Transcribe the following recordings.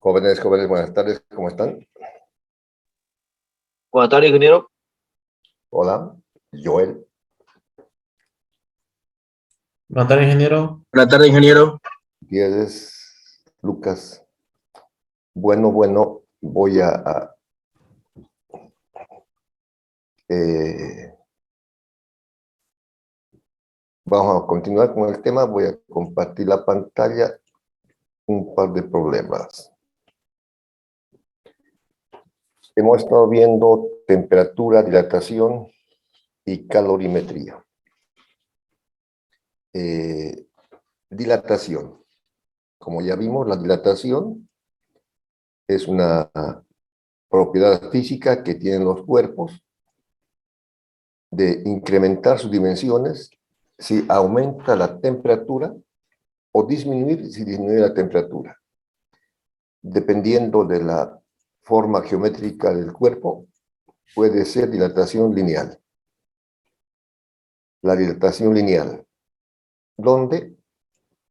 Jóvenes, jóvenes, buenas tardes, ¿cómo están? Buenas tardes, ingeniero. Hola, Joel. Buenas tardes, ingeniero. Buenas tardes, ingeniero. Gutiérrez, Lucas. Bueno, voy eh, vamos a continuar con el tema. Voy a compartir la pantalla, un par de problemas. Hemos estado viendo temperatura, dilatación y calorimetría. Dilatación. Como ya vimos, la dilatación es una propiedad física que tienen los cuerpos de incrementar sus dimensiones si aumenta la temperatura o disminuir si disminuye la temperatura. Dependiendo de la forma geométrica del cuerpo, puede ser dilatación lineal. La dilatación lineal, donde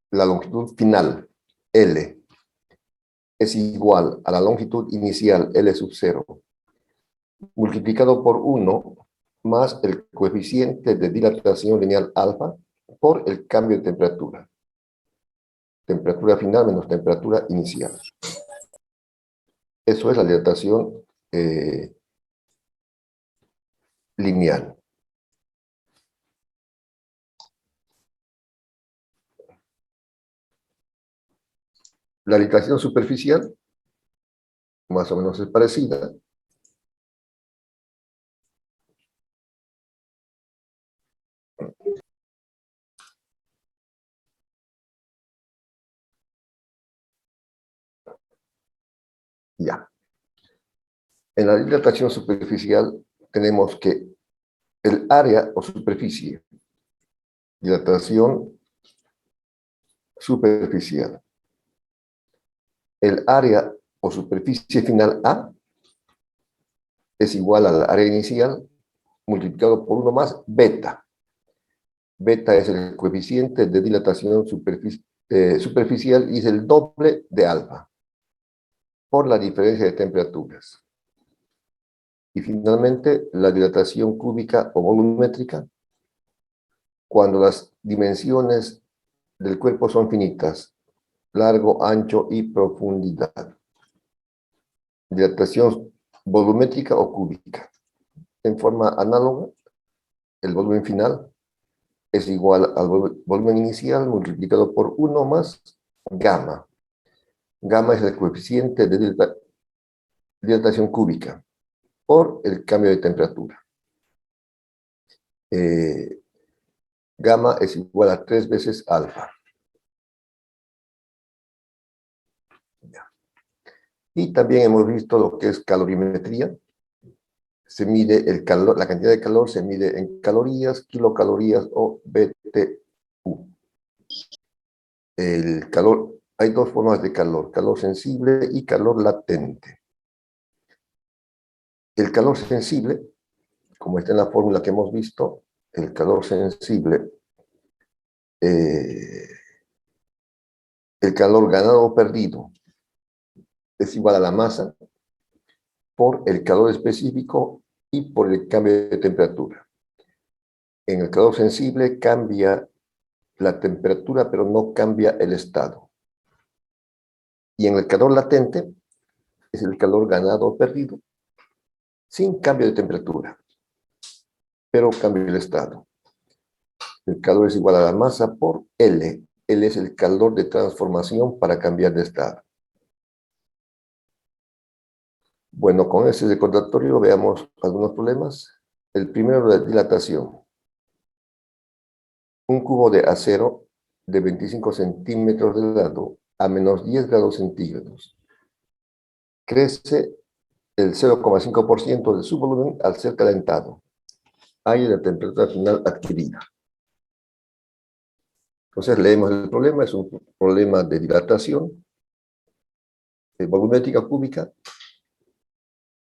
la longitud final, L, es igual a la longitud inicial, L sub 0, multiplicado por 1 más el coeficiente de dilatación lineal alfa por el cambio de temperatura. Temperatura final menos temperatura inicial. Eso es la dilatación lineal. La dilatación superficial, más o menos es parecida. Ya. En la dilatación superficial tenemos que el área o superficie, dilatación superficial. El área o superficie final A es igual al área inicial multiplicado por 1 más beta. Beta es el coeficiente de dilatación superficial y es el doble de alfa por la diferencia de temperaturas. Y finalmente, la dilatación cúbica o volumétrica, cuando las dimensiones del cuerpo son finitas, largo, ancho y profundidad. Dilatación volumétrica o cúbica. En forma análoga, el volumen final es igual al volumen inicial multiplicado por 1 más gamma. Gamma es el coeficiente de dilatación cúbica por el cambio de temperatura. Gamma es igual a 3 veces alfa. Y también hemos visto lo que es calorimetría. Se mide el calor, la cantidad de calor se mide en calorías, kilocalorías o BTU. El calor, hay dos formas de calor sensible y calor latente. El calor sensible, como está en la fórmula que hemos visto, el calor sensible, el calor ganado o perdido es igual a la masa por el calor específico y por el cambio de temperatura. En el calor sensible cambia la temperatura, pero no cambia el estado. Y en el calor latente es el calor ganado o perdido, sin cambio de temperatura, pero cambia el estado. El calor es igual a la masa por L. L es el calor de transformación para cambiar de estado. Bueno, con ese recordatorio veamos algunos problemas. El primero, la dilatación. Un cubo de acero de 25 centímetros de lado a menos 10 grados centígrados. Crece el 0,5% de su volumen al ser calentado. Hay la temperatura final adquirida. Entonces leemos el problema, es un problema de dilatación volumétrica cúbica.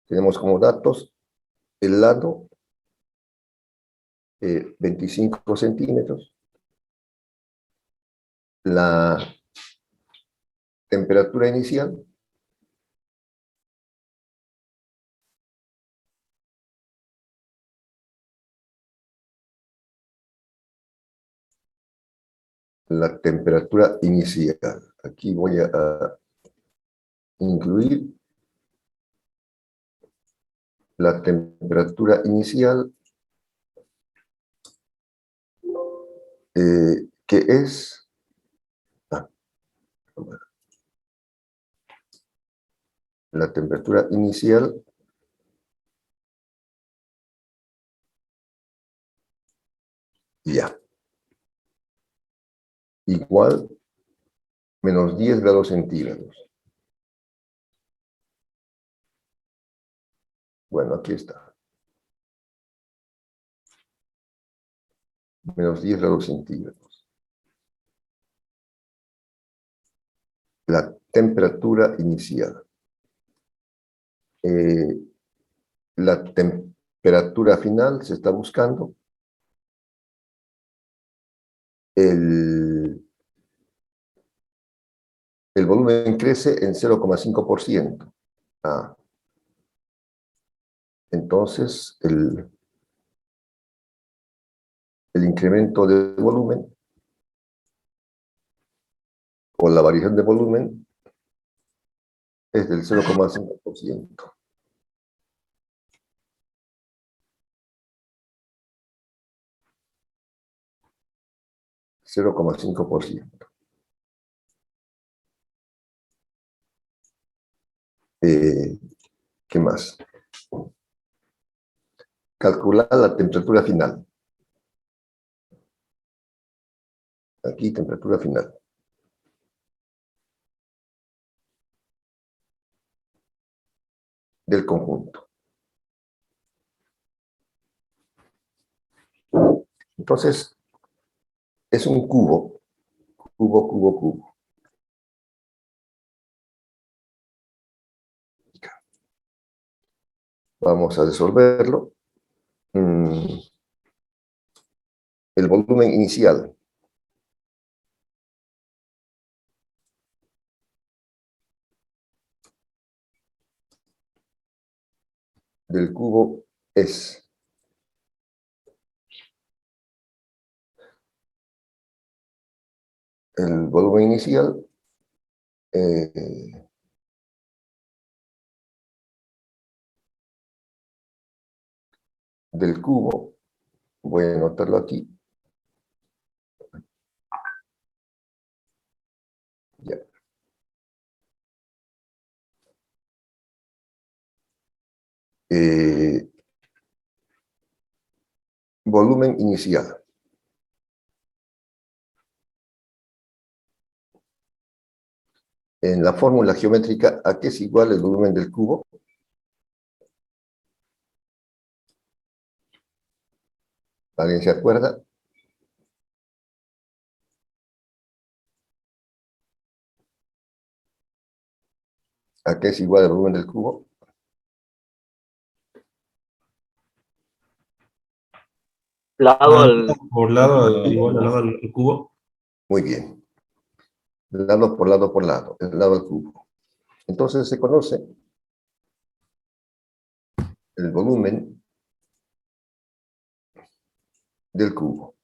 Tenemos como datos el lado 25 centímetros, la temperatura inicial la temperatura inicial. Aquí voy a incluir la temperatura inicial, que es la temperatura inicial ya, igual menos 10 grados centígrados. Bueno, aquí está. Menos 10 grados centígrados. La temperatura inicial. La temperatura final se está buscando. El volumen crece en 0,5%. Entonces, el incremento de volumen o la variación de volumen es del 0,5%. %. ¿Qué más? Calcular la temperatura final. Aquí, temperatura final. Del conjunto. Entonces, es un cubo. Cubo. Vamos a disolverlo. El volumen inicial del cubo es el volumen inicial del cubo. Voy a anotarlo aquí. Ya. Volumen inicial. En la fórmula geométrica, ¿a qué es igual el volumen del cubo? ¿Alguien se acuerda? ¿A qué es igual el volumen del cubo? Por lado igual al lado al cubo. Muy bien. Lado por lado, el lado al cubo. Entonces se conoce el volumen del cubo.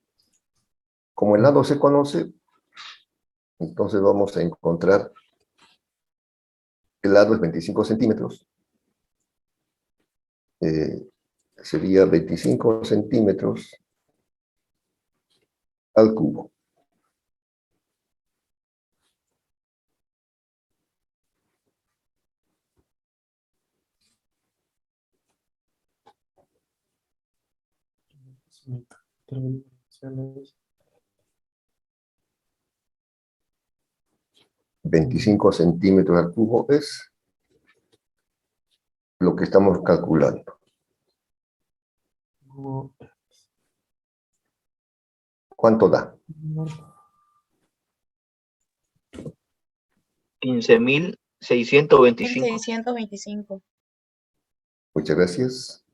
Como el lado se conoce, entonces vamos a encontrar el lado es 25 centímetros. Sería 25 centímetros al cubo. Terminaciones. 25 centímetros al cubo es lo que estamos calculando. ¿Cuánto da? 15.625. 625. Muchas gracias.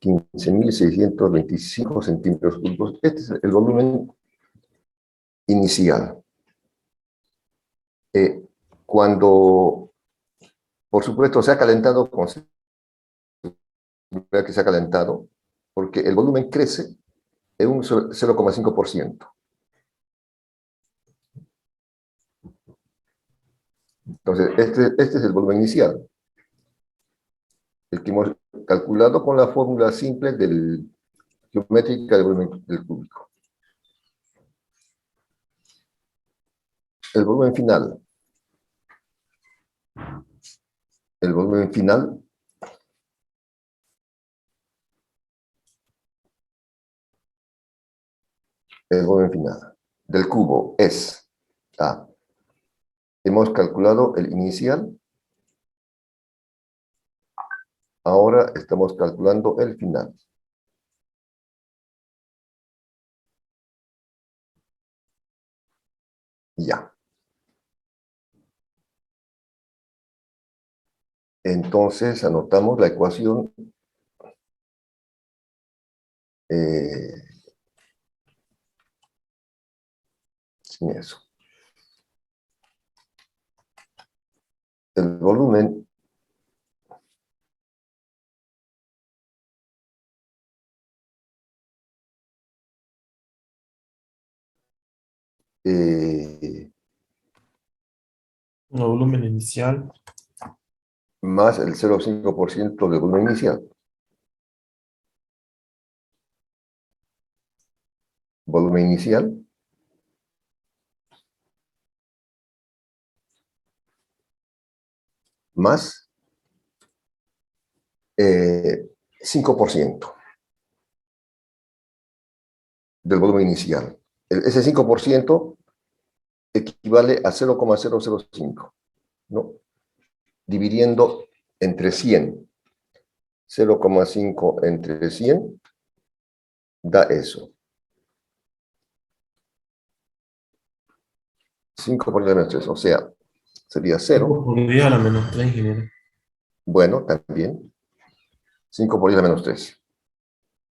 $15.625 centímetros cúbicos. Este es el volumen inicial. Cuando Por supuesto, se ha calentado, considera que se ha calentado, porque el volumen crece en un 0,5%. Entonces, este es el volumen inicial, el que hemos calculado con la fórmula simple geométrica del volumen del cúbico. El volumen final. El volumen final del cubo es A. Hemos calculado el inicial. Ahora estamos calculando el final. Ya. Entonces anotamos la ecuación sin eso. El volumen El volumen inicial. más el 0,5% del volumen inicial. Volumen inicial más 5% del volumen inicial. Ese 5% equivale a 0,005, ¿no? Dividiendo entre 100. 0,5 entre 100 da eso. 5 por 10 a la menos 3, o sea, sería 0. 5 por 10 a la menos 3, ingeniero. Bueno, también. 5 por 10 a la menos 3.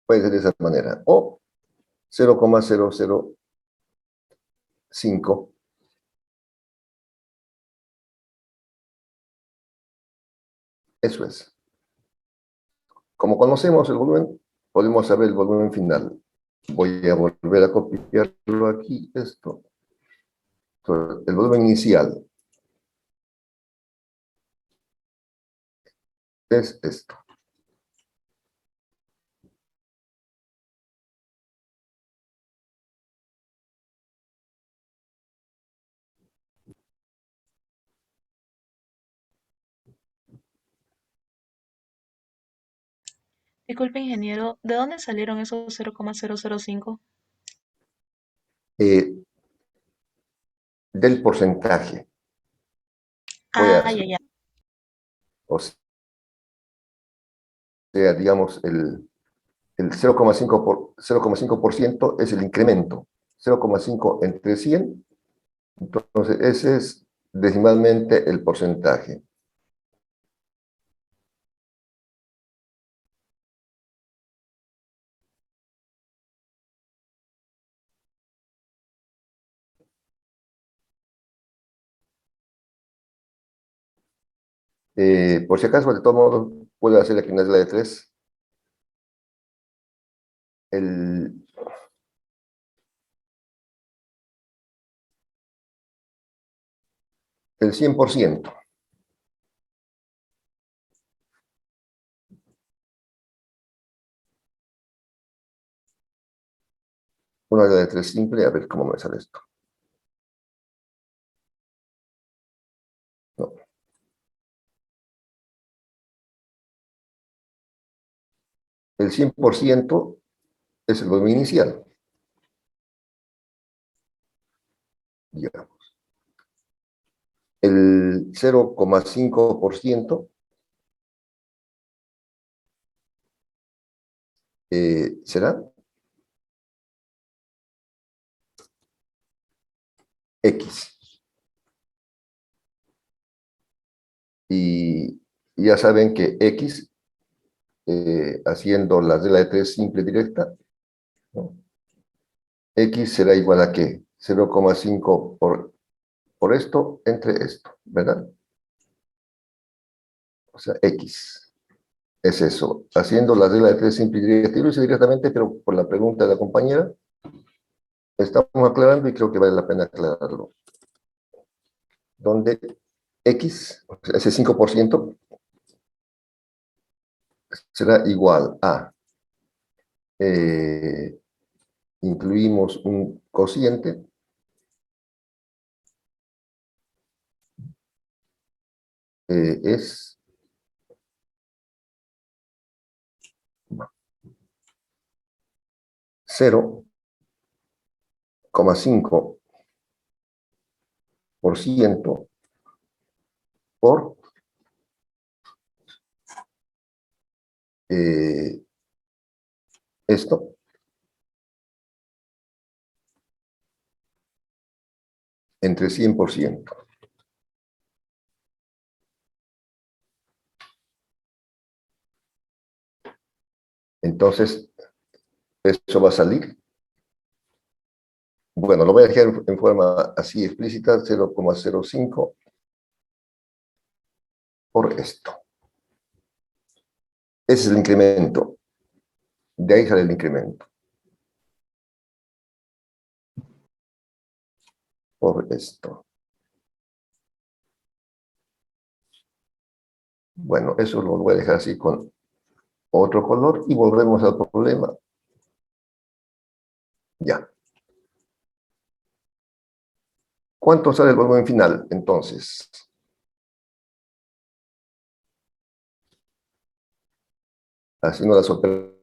Puede ser de esa manera. O 0,005. Eso es. Como conocemos el volumen, podemos saber el volumen final. Voy a volver a copiarlo aquí, esto. Entonces, el volumen inicial es esto. Disculpe, ingeniero, ¿de dónde salieron esos 0,005? Eh, del porcentaje. Voy a Ah, ya, hacer, ya. o sea, digamos, el 0,5% es el incremento. 0,5 entre 100. Entonces, ese es decimalmente el porcentaje. Por si acaso, de todos modos, puedo hacer aquí una regla de 3. El, el 100%. Una regla de 3 simple, a ver cómo me sale esto. No. El 100% es el volumen inicial. Digamos. El 0,5% será X. Y ya saben que X, haciendo la regla de 3 simple directa, ¿no? X será igual a ¿qué? 0,5 por esto entre esto, ¿verdad? O sea, X. Es eso. Haciendo la regla de tres simple y directa, y lo hice directamente, pero por la pregunta de la compañera, estamos aclarando y creo que vale la pena aclararlo. Donde X, o sea, ese 5%, será igual a, incluimos un cociente, es 0,5% por esto, entre 100%. Entonces, eso va a salir. Bueno, lo voy a dejar en forma así explícita, 0,05 por esto. Ese es el incremento. De ahí sale el incremento. Por esto. Bueno, eso lo voy a dejar así con otro color y volvemos al problema. Ya. ¿Cuánto sale el volumen final, entonces? Haciendo las operaciones.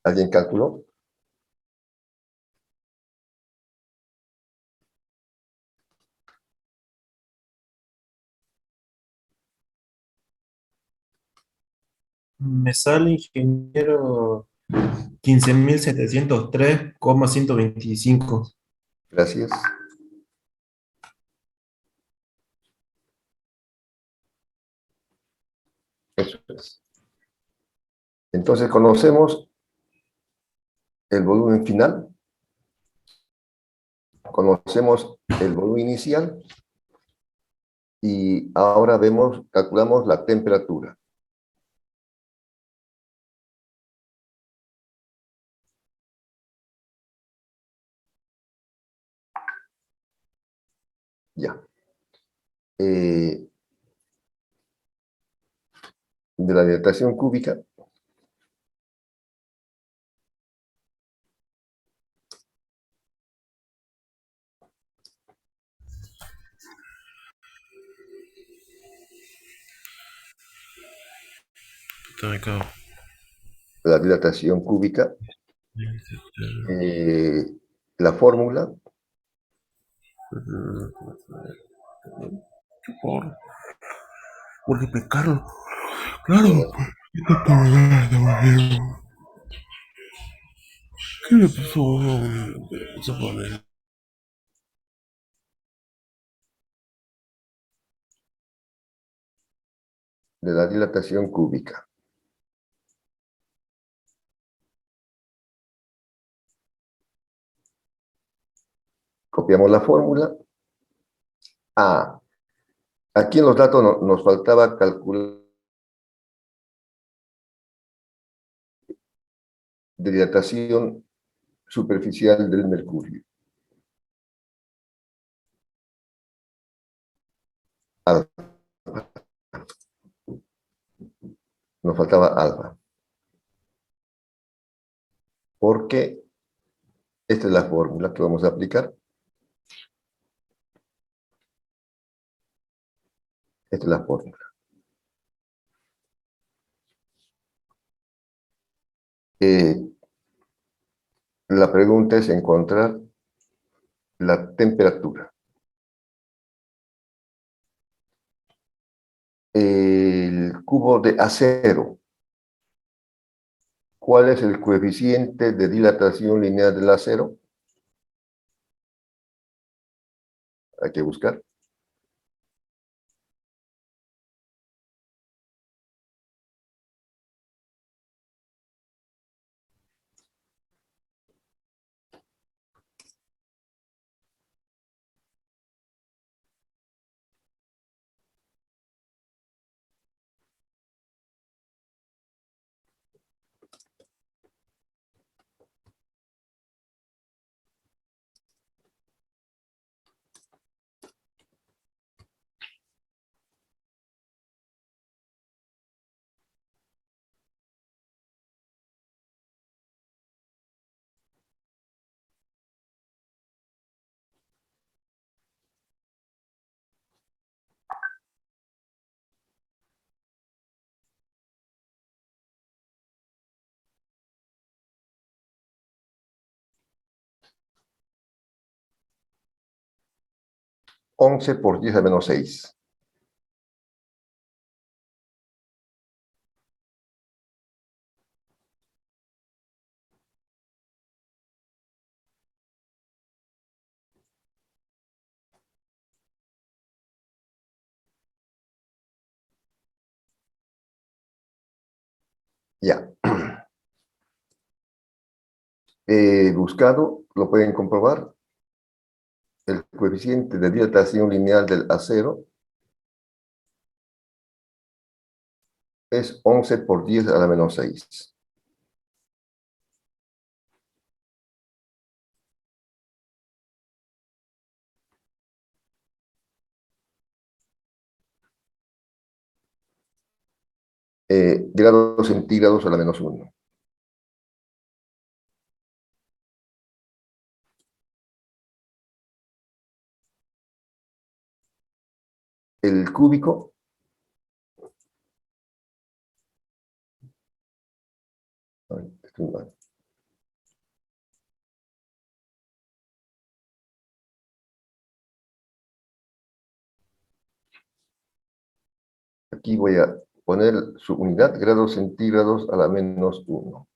¿Alguien calculó? Me sale, ingeniero, 15.703,125. Gracias. Eso es. Entonces conocemos el volumen final, conocemos el volumen inicial y ahora calculamos la temperatura. Ya. De la dilatación cúbica, la dilatación cúbica, la fórmula Porque pecaron. Claro, pues. Esta temporada, ¿qué le pasó? Se pone. de la dilatación cúbica. Copiamos la fórmula. Aquí en los datos nos faltaba calcular de dilatación superficial del mercurio. Nos faltaba alfa. Porque esta es la fórmula que vamos a aplicar. Esta es la fórmula. La pregunta es encontrar la temperatura. El cubo de acero. ¿Cuál es el coeficiente de dilatación lineal del acero? Hay que buscar. 11 por 10 a la menos 6. Ya. Buscado, lo pueden comprobar. El coeficiente de dilatación lineal del acero es 11 por 10 a la menos 6. Grados centígrados a la menos 1. El cúbico estoy mal. Aquí voy a poner su unidad, grados centígrados a la menos 1.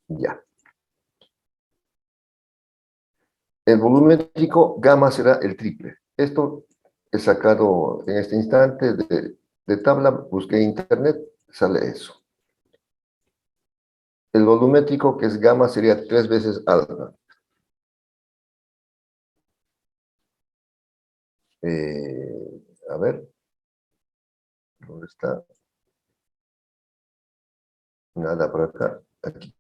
Ya. El volumétrico gamma será el triple. Esto he sacado en este instante de tabla, busqué en internet, sale eso. El volumétrico, que es gamma, sería 3 veces alfa. A ver, ¿dónde está? Nada por acá, aquí.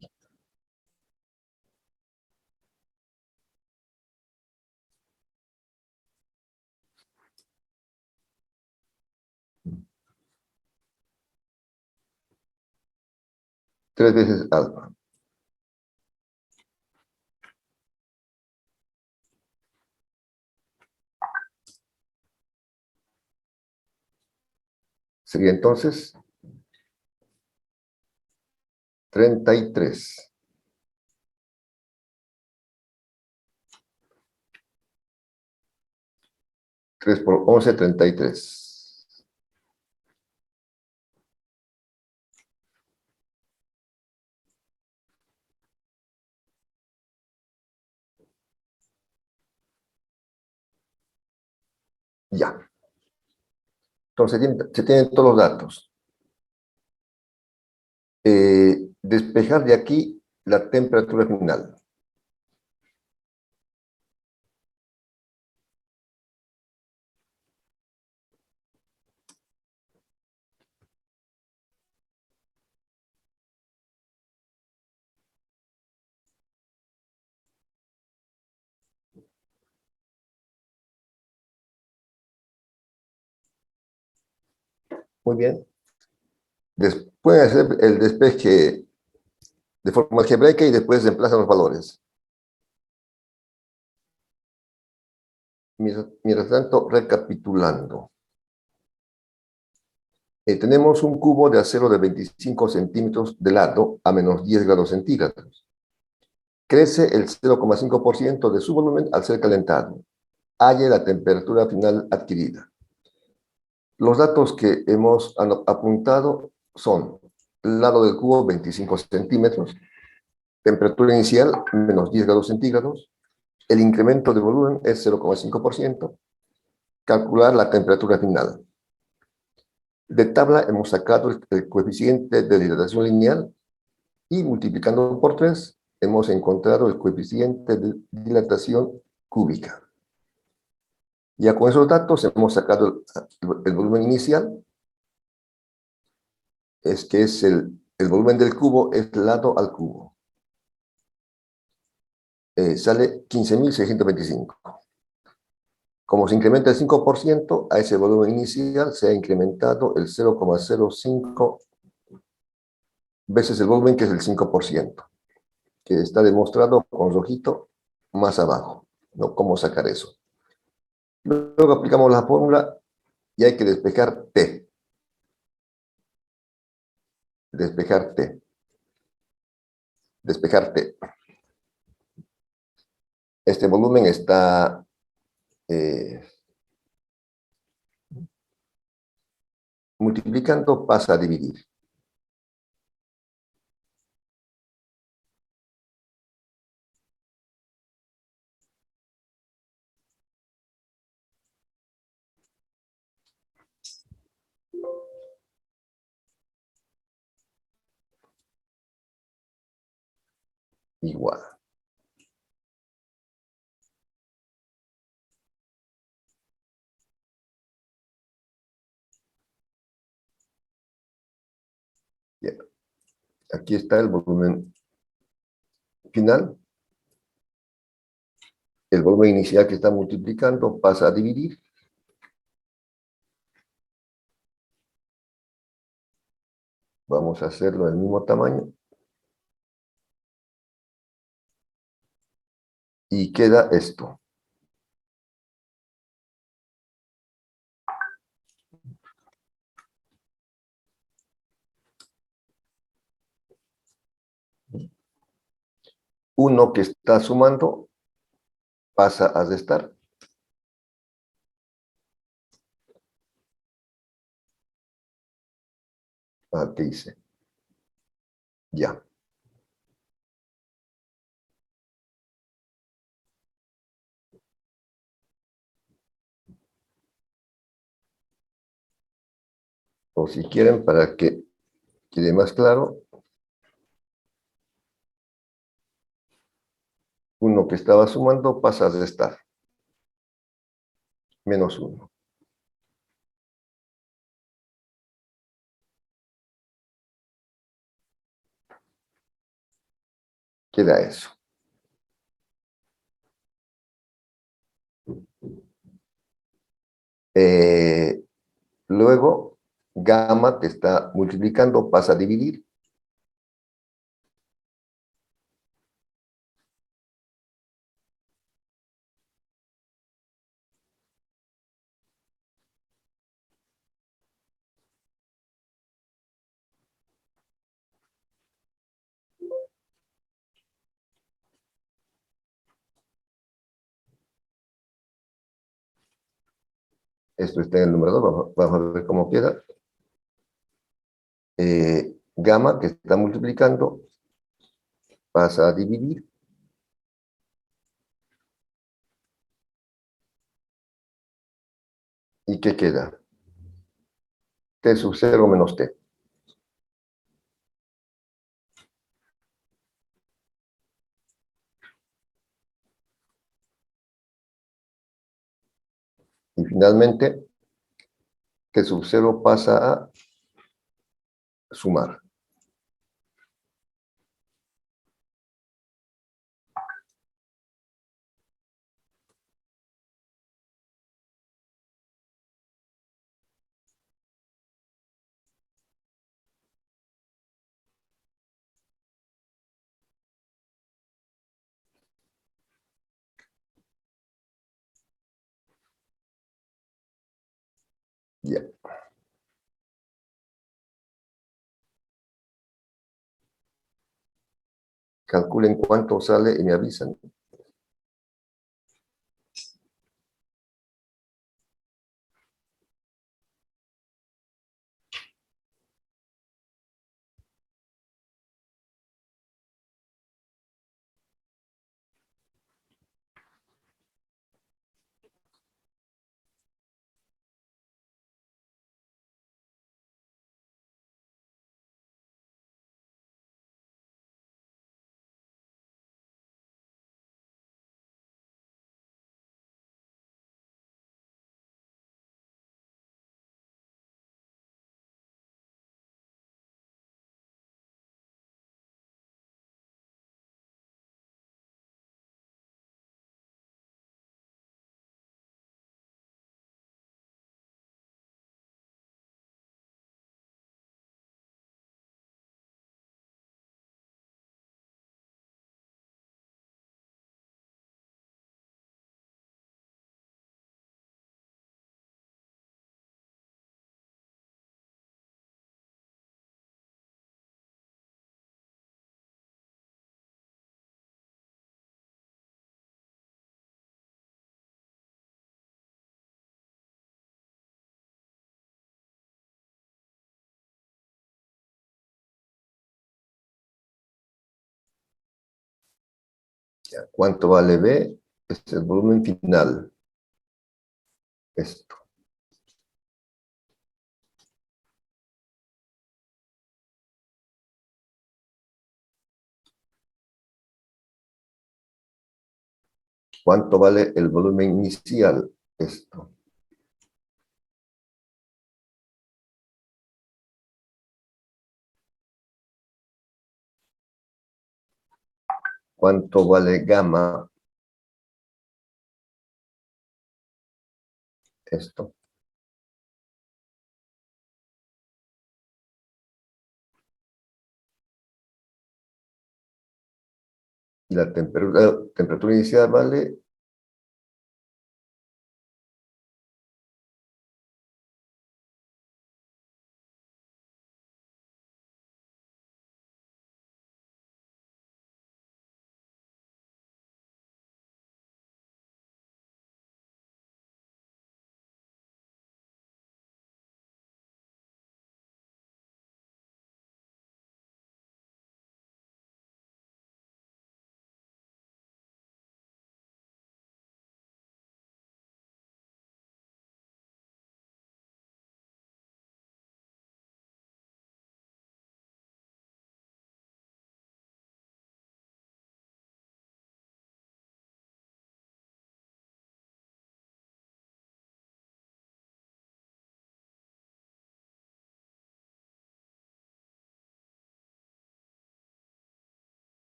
Tres veces alfa. Sería entonces 33. 3 por 11, 33. Ya. Entonces se tienen todos los datos. Despejar de aquí la temperatura final. Muy bien. Pueden hacer el despeje de forma algebraica y después reemplazan los valores. Mientras tanto, recapitulando. Tenemos un cubo de acero de 25 centímetros de lado a menos 10 grados centígrados. Crece el 0,5% de su volumen al ser calentado. Halle la temperatura final adquirida. Los datos que hemos apuntado son: lado del cubo 25 centímetros, temperatura inicial menos 10 grados centígrados, el incremento de volumen es 0,5%, calcular la temperatura final. De tabla hemos sacado el coeficiente de dilatación lineal y multiplicando por 3 hemos encontrado el coeficiente de dilatación cúbica. Ya con esos datos hemos sacado el volumen inicial, que es el volumen del cubo, es lado al cubo. Sale 15.625. Como se incrementa el 5%, a ese volumen inicial se ha incrementado el 0,05 veces el volumen, que es el 5%, que está demostrado con rojito más abajo, ¿no? ¿Cómo sacar eso? Luego aplicamos la fórmula y hay que despejar T. Despejar T. Despejar T. Este volumen está multiplicando, pasa a dividir. Igual. Bien. Aquí está el volumen final. El volumen inicial que está multiplicando pasa a dividir. Vamos a hacerlo del mismo tamaño. Y queda esto. Uno que está sumando pasa a restar. ¿Qué hice? Ya. O si quieren, para que quede más claro, uno que estaba sumando pasa a restar. Menos uno. Queda eso. Luego, gamma que está multiplicando pasa a dividir. Esto está en el numerador, vamos a ver cómo queda. Gamma que está multiplicando pasa a dividir. ¿Y qué queda? T sub 0 menos T. Y finalmente, T sub 0 pasa a sumar. Ya. Calculen cuánto sale y me avisan. ¿Cuánto vale B? Es el volumen final. Esto. ¿Cuánto vale el volumen inicial? Esto. ¿Cuánto vale gamma? Esto. Y la temperatura inicial vale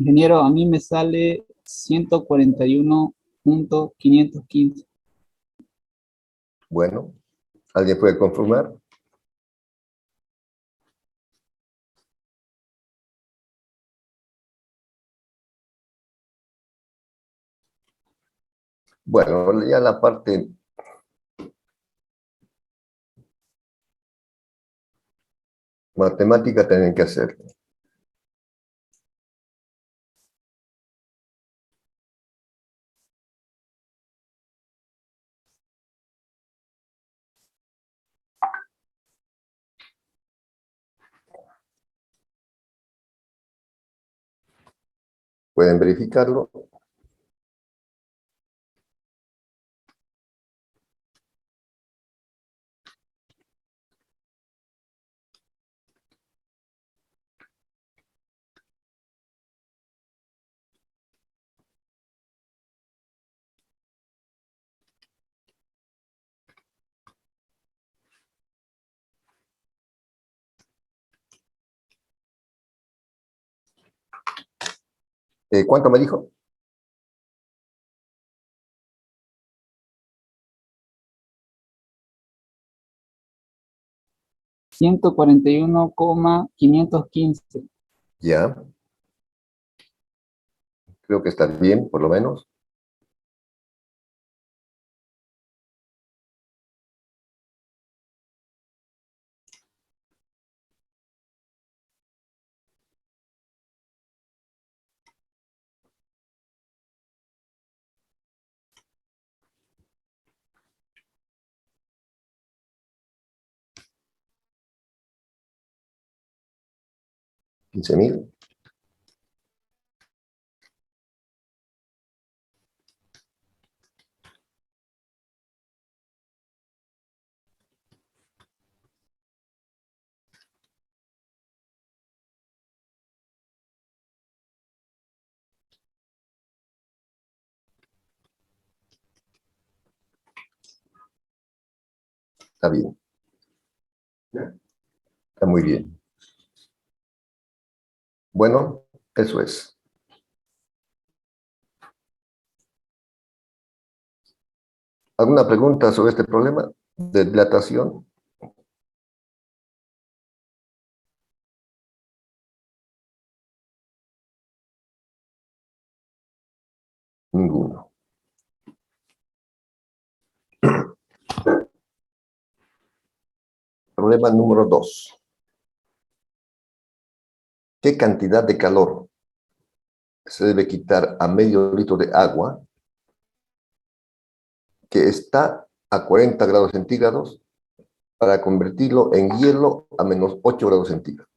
Ingeniero, a mí me sale 141.515. bueno. ¿Alguien puede confirmar? Bueno, ya la parte matemática tienen que hacer. ¿Pueden verificarlo? ¿Cuánto me dijo? 141.515. Ya. Creo que está bien, por lo menos. $15,000. Está bien. Está muy bien. Bueno, eso es. ¿Alguna pregunta sobre este problema de dilatación? Ninguno. Problema número 2. ¿Qué cantidad de calor se debe quitar a medio litro de agua que está a 40 grados centígrados para convertirlo en hielo a menos 8 grados centígrados.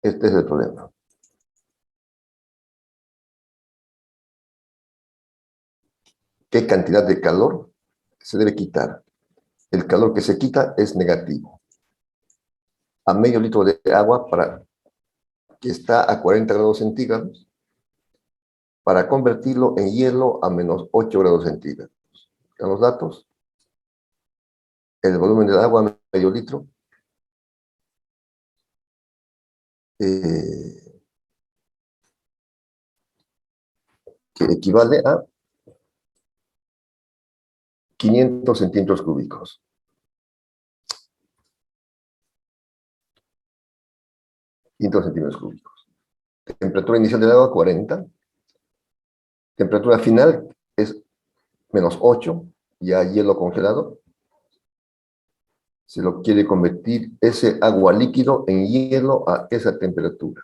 Este es el problema. ¿Qué cantidad de calor se debe quitar? El calor que se quita es negativo. A medio litro de agua que está a 40 grados centígrados para convertirlo en hielo a menos 8 grados centígrados. ¿Están los datos? El volumen del agua a medio litro que equivale a 500 centímetros cúbicos. Temperatura inicial del agua, 40. Temperatura final es menos 8, ya hielo congelado. Se lo quiere convertir ese agua líquido en hielo a esa temperatura,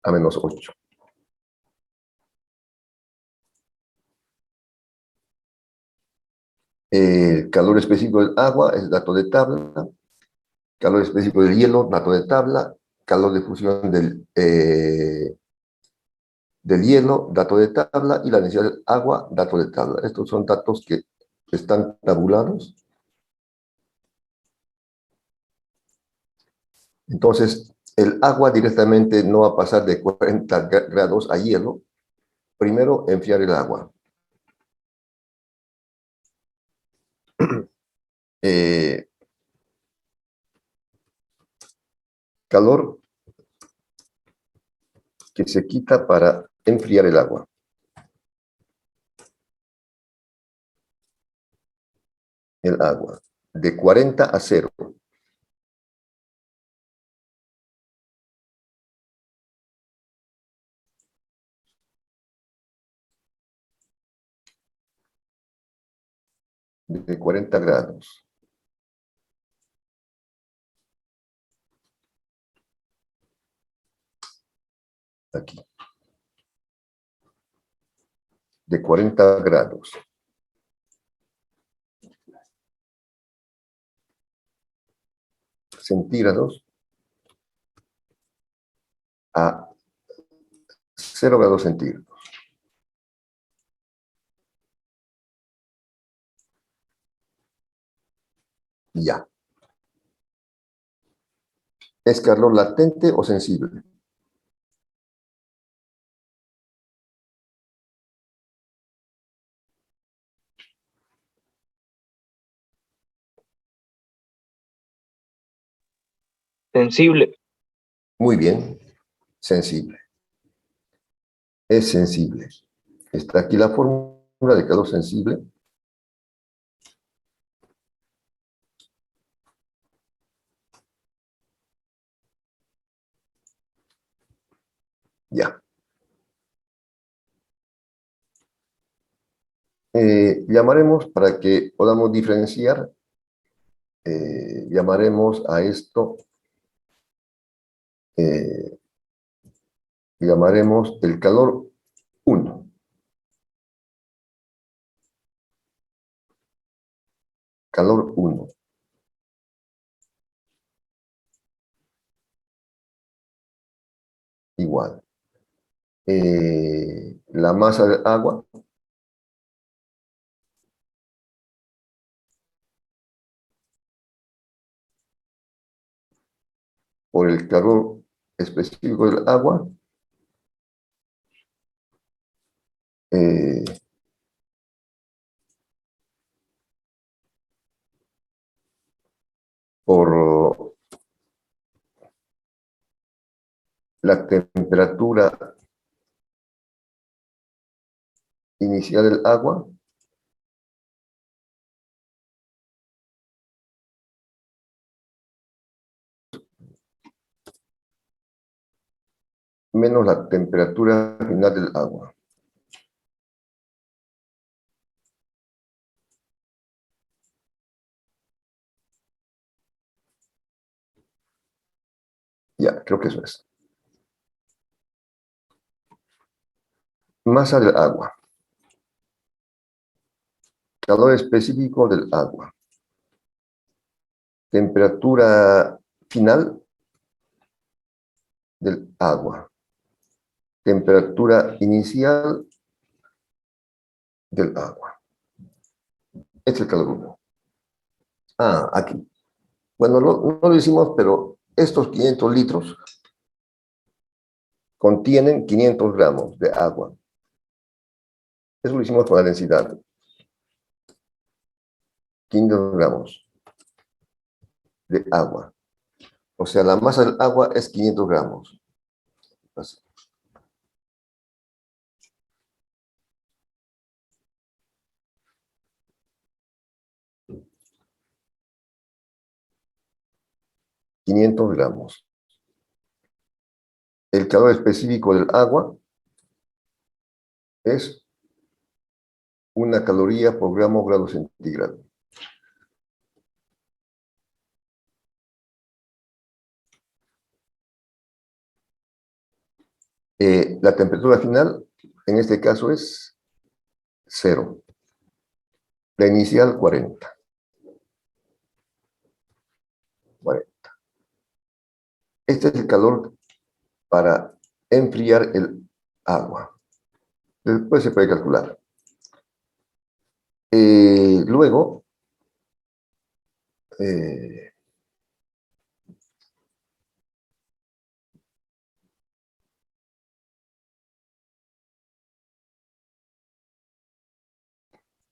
a menos 8. El calor específico del agua es dato de tabla. Calor específico del hielo, dato de tabla. Calor de fusión del hielo, dato de tabla. Y la densidad del agua, dato de tabla. Estos son datos que están tabulados. Entonces, el agua directamente no va a pasar de 40 grados a hielo. Primero, enfriar el agua. Calor que se quita para enfriar el agua. El agua, de 40 a 0. De 40 grados. Aquí. De 40 grados. Centígrados a 0 grados centígrados. Ya. ¿Es calor latente o sensible? Sensible. Muy bien. Sensible. Es sensible. Está aquí la fórmula de calor sensible. Ya. Llamaremos para que podamos diferenciar, llamaremos a esto, llamaremos el calor 1. Calor 1. Igual. La masa del agua por el calor específico del agua por la temperatura inicial del agua menos la temperatura final del agua. Ya, creo que eso es. Masa del agua. Calor específico del agua. Temperatura final del agua. Temperatura inicial del agua. Este es el calor 1. Ah, aquí. Bueno, no lo hicimos, pero estos 500 litros contienen 500 gramos de agua. Eso lo hicimos con la densidad. 500 gramos de agua. O sea, la masa del agua es 500 gramos. Así. $500 gramos. El calor específico del agua es 1 caloría por grado centígrado. La temperatura final, en este caso, es 0. La inicial, 40. 40. Este es el calor para enfriar el agua. Después se puede calcular. Luego,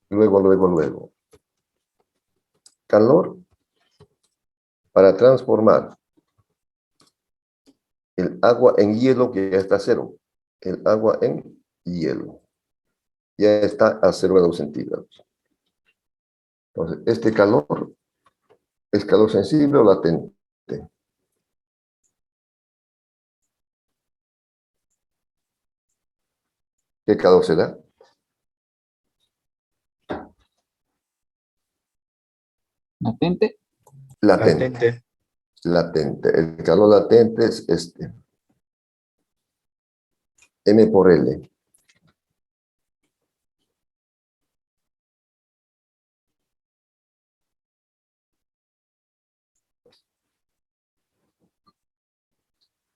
luego. Calor para transformar el agua en hielo, que ya está a 0. El agua en hielo. Ya está a 0 grados centígrados. Entonces, este calor es calor sensible o latente. ¿Qué calor será? Latente. Latente. Latente. El calor latente es este. M por L.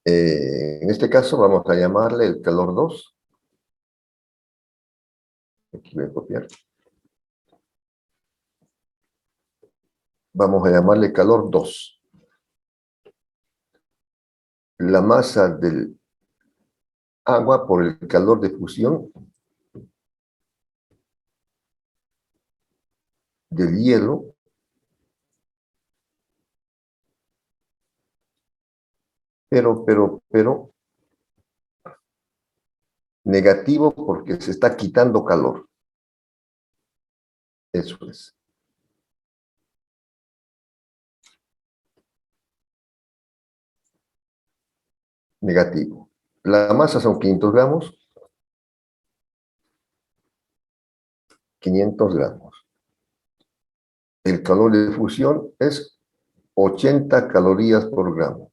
En este caso vamos a llamarle el calor 2. Aquí voy a copiar. Vamos a llamarle calor 2. La masa del agua por el calor de fusión del hielo pero negativo porque se está quitando calor. Eso es. Negativo. La masa son 500 gramos. 500 gramos. El calor de fusión es 80 calorías por gramo.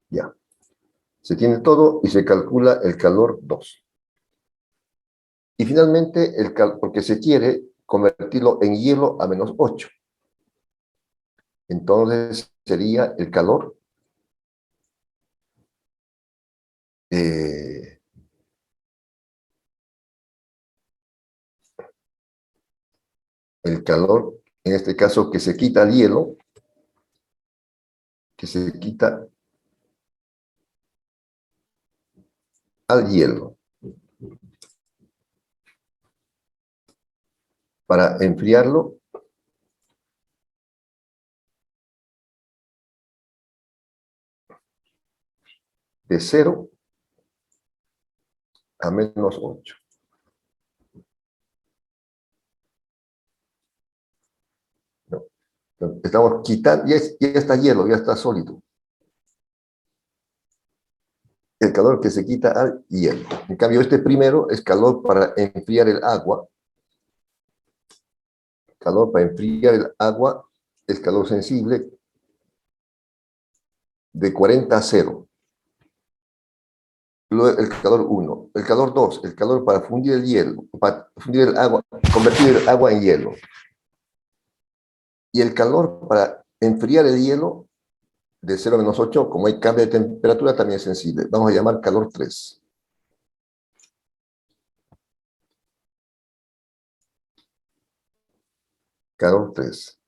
Ya. Se tiene todo y se calcula el calor 2. Y finalmente, porque se quiere convertirlo en hielo a -8. Entonces sería el calor en este caso, que se quita el hielo, que se quita al hielo para enfriarlo de 0 a -8. No. Estamos quitando, ya está hielo, ya está sólido. El calor que se quita al hielo. En cambio, este primero es calor para enfriar el agua, calor para enfriar el agua es calor sensible de 40 a 0. Luego el calor 1. El calor 2, el calor para fundir el hielo, para fundir el agua, convertir el agua en hielo. Y el calor para enfriar el hielo de 0 a menos 8, como hay cambio de temperatura, también es sensible. Vamos a llamar calor 3. Calor 3.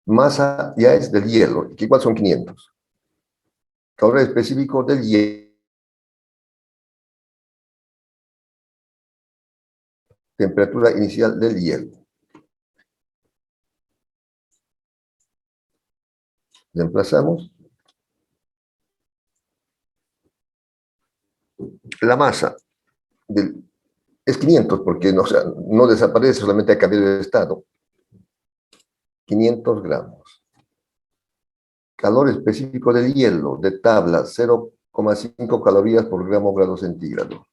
Masa ya es del hielo, que igual son 500. Calor específico del hielo. Temperatura inicial del hielo. Reemplazamos. La masa es 500 porque no, o sea, no desaparece, solamente ha cambiado de estado. 500 gramos. Calor específico del hielo de tabla 0,5 calorías por grado centígrado.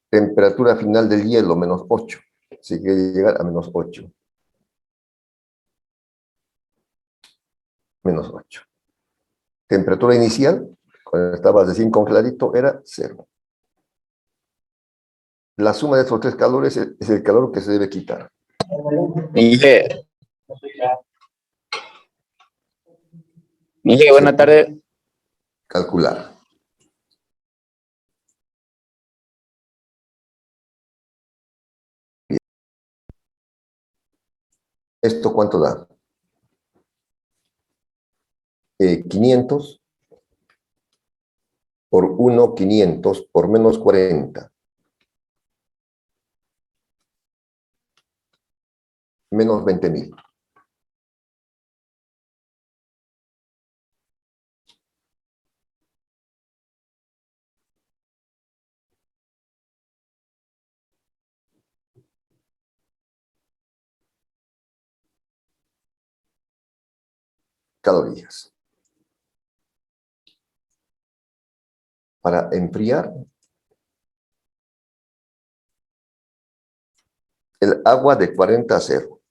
Temperatura final del hielo, menos 8. Si quiere llegar a menos 8. Menos 8. Temperatura inicial, cuando estabas recién congeladito, era 0. La suma de estos tres calores es el calor que se debe quitar. Miguel, buenas tardes. Calcular. ¿Esto cuánto da? 500 por 1, 500 por menos 40. Menos 20.000. Calorías. Para enfriar, el agua de 40 a 0.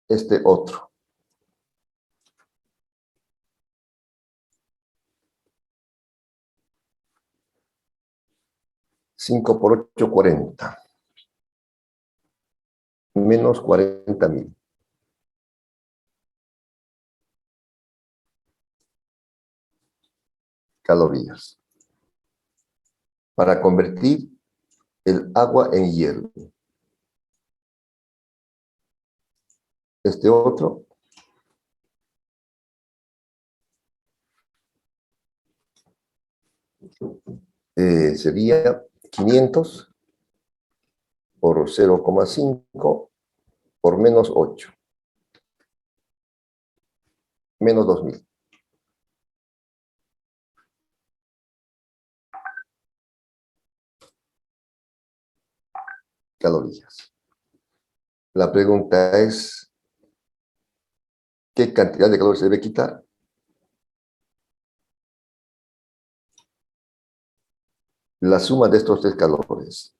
Este otro. Cinco por 8, 40. Menos 40.000. Calorías. Para convertir el agua en hielo. Este otro. Sería 500 por 0,5 por menos 8. Menos 2.000. Calorías. La pregunta es, ¿qué cantidad de calor se debe quitar? La suma de estos tres calores.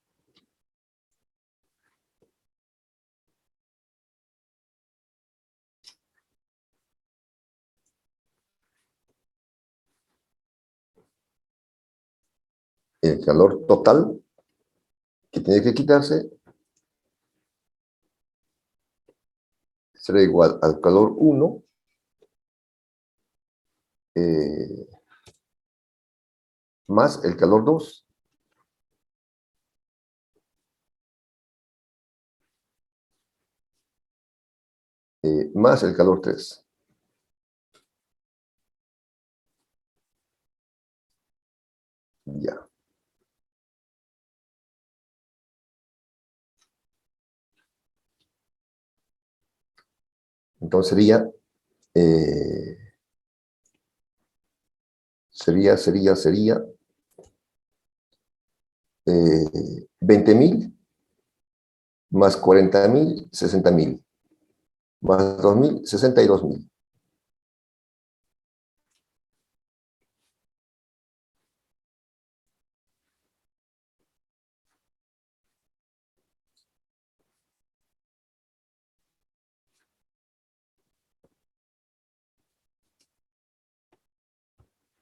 El calor total que tiene que quitarse será igual al calor 1 más el calor 2 más el calor 3. Ya. Entonces sería 20.000 más 40.000, 60.000. Más 2.000, 62.000.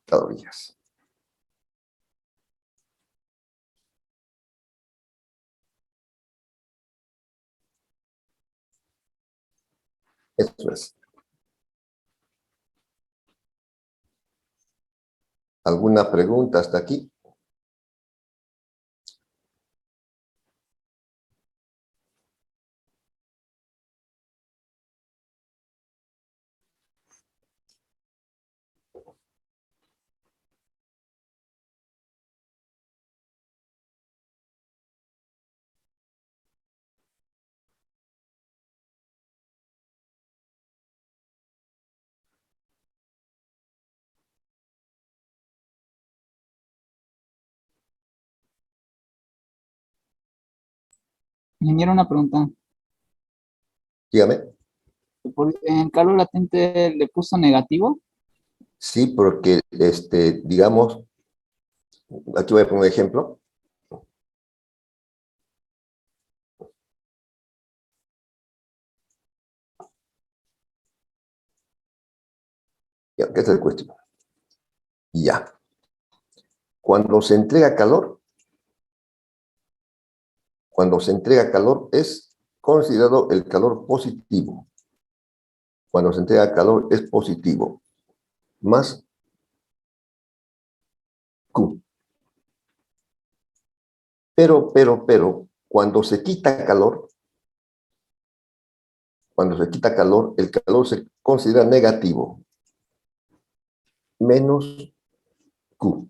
calorías. Eso es. ¿Alguna pregunta hasta aquí? Ingeniero, una pregunta. Dígame. ¿En calor latente le puso negativo? Sí, porque, digamos, aquí voy a poner un ejemplo. Ya, ¿qué es la cuestión? Ya. Cuando se entrega calor es considerado el calor positivo. Cuando se entrega calor es positivo, más Q. Pero, cuando se quita calor, el calor se considera negativo, menos Q.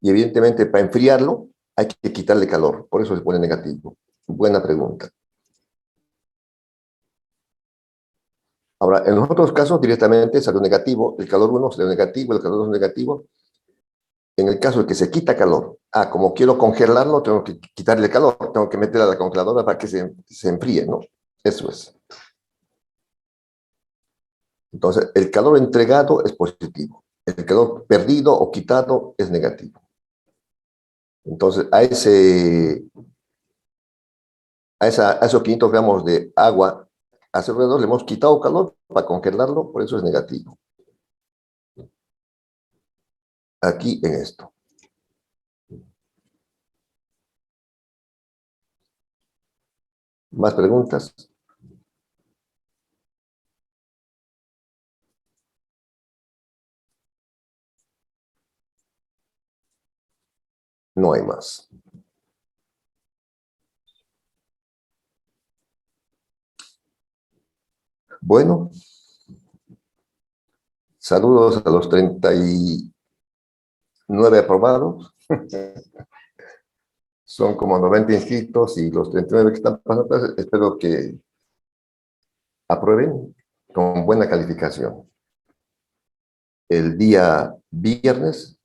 Y evidentemente para enfriarlo hay que quitarle calor, por eso se pone negativo. Buena pregunta. Ahora, en los otros casos directamente salió negativo, el calor 1 salió negativo, el calor 2 negativo. En el caso de que se quita calor, como quiero congelarlo, tengo que quitarle calor, tengo que meter a la congeladora para que se enfríe, ¿no? Eso es. Entonces, el calor entregado es positivo, el calor perdido o quitado es negativo. Entonces, a esos 500 gramos de agua a su alrededor le hemos quitado calor para congelarlo, por eso es negativo. Aquí en esto. ¿Más preguntas? No hay más. Bueno, saludos a los 39 aprobados. Son como 90 inscritos y los 39 que están pasando, espero que aprueben con buena calificación. El día viernes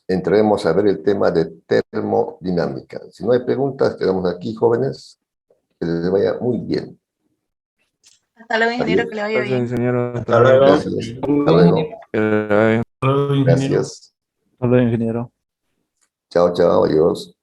entraremos a ver el tema de termodinámica. Si no hay preguntas, quedamos aquí, jóvenes. Que les vaya muy bien. Hasta luego, ingeniero, Adiós. que le vaya Gracias, bien. ingeniero. Hasta luego. Gracias. Hasta luego. Que le vaya bien. Gracias. Hasta luego, ingeniero. Chao, chao. Adiós.